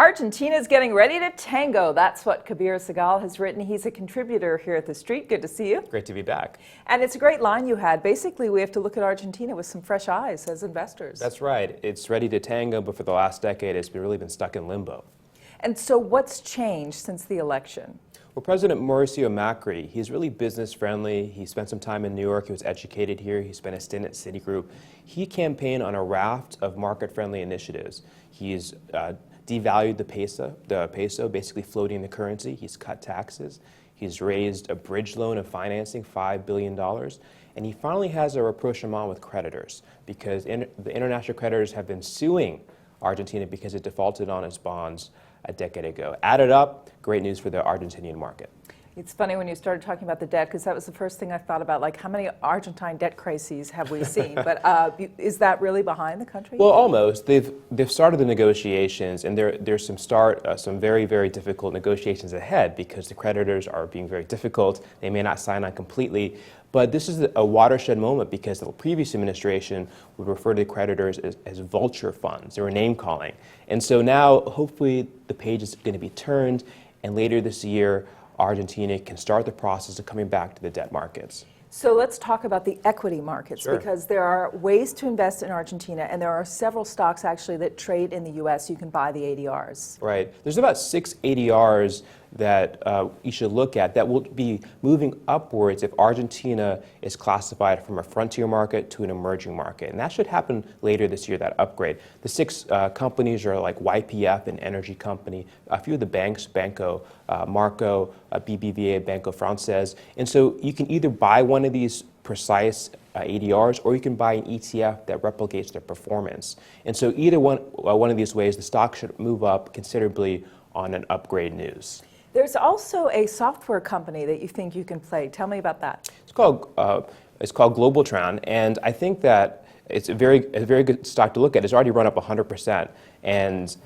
Argentina's getting ready to tango. That's what Kabir Sehgal has written. He's a contributor here at TheStreet. Good to see you. Great to be back. And it's a great line you had. Basically, we have to look at Argentina with some fresh eyes as investors. That's right. It's ready to tango, but for the last decade, it's really been stuck in limbo. And so what's changed since the election? Well, President Mauricio Macri, he's really business friendly. He spent some time in New York. He was educated here. He spent a stint at Citigroup. He campaigned on a raft of market-friendly initiatives. He's devalued the peso, basically floating the currency. He's cut taxes. He's raised a bridge loan of financing, $5 billion. And he finally has a rapprochement with creditors because the international creditors have been suing Argentina because it defaulted on its bonds a decade ago. Added up, great news for the Argentinian market. It's funny when you started talking about the debt, because that was the first thing I thought about, like how many Argentine debt crises have we seen? But is that really behind the country? Well, almost. They've started the negotiations, and there's some very, very difficult negotiations ahead because the creditors are being very difficult. They may not sign on completely. But this is a watershed moment because the previous administration would refer to the creditors as vulture funds. They were name calling. And so now, hopefully, the page is going to be turned, and later this year, Argentina can start the process of coming back to the debt markets. So let's talk about the equity markets, Sure. Because there are ways to invest in Argentina, and there are several stocks actually that trade in the U.S. You can buy the ADRs. Right. There's about 6 ADRs that you should look at that will be moving upwards if Argentina is classified from a frontier market to an emerging market. And that should happen later this year, that upgrade. The 6 companies are like YPF, an energy company, a few of the banks, Banco Marco, BBVA Banco Frances. And so you can either buy one of these precise ADRs, or you can buy an ETF that replicates their performance. And so either one of these ways, the stock should move up considerably on an upgrade news. There's also a software company that you think you can play. Tell me about that. It's called Globant, and I think that it's a very good stock to look at. It's already run up 100%, and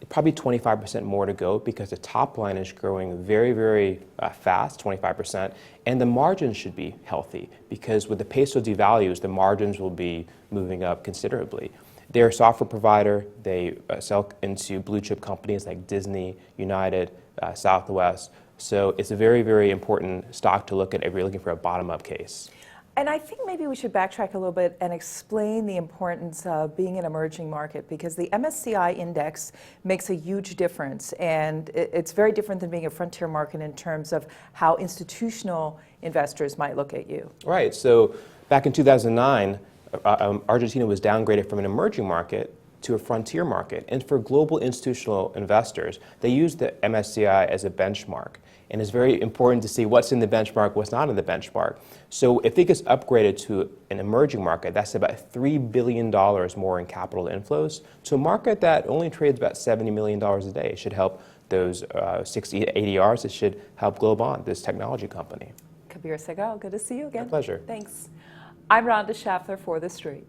probably 25% more to go because the top line is growing very, very fast, 25%, and the margins should be healthy because with the peso devalues, the margins will be moving up considerably. They're a software provider. They sell into blue chip companies like Disney, United, Southwest. So it's a very, very important stock to look at if you're looking for a bottom-up case. And I think maybe we should backtrack a little bit and explain the importance of being an emerging market, because the MSCI index makes a huge difference, and it's very different than being a frontier market in terms of how institutional investors might look at you. Right. So back in 2009, Argentina was downgraded from an emerging market to a frontier market. And for global institutional investors, they use the MSCI as a benchmark. And it's very important to see what's in the benchmark, what's not in the benchmark. So if it gets upgraded to an emerging market, that's about $3 billion more in capital inflows to a market that only trades about $70 million a day. It should help those 60 ADRs. It should help Globant, this technology company. Kabir Sehgal, good to see you again. My pleasure. Thanks. I'm Rhonda Schaffler for TheStreet.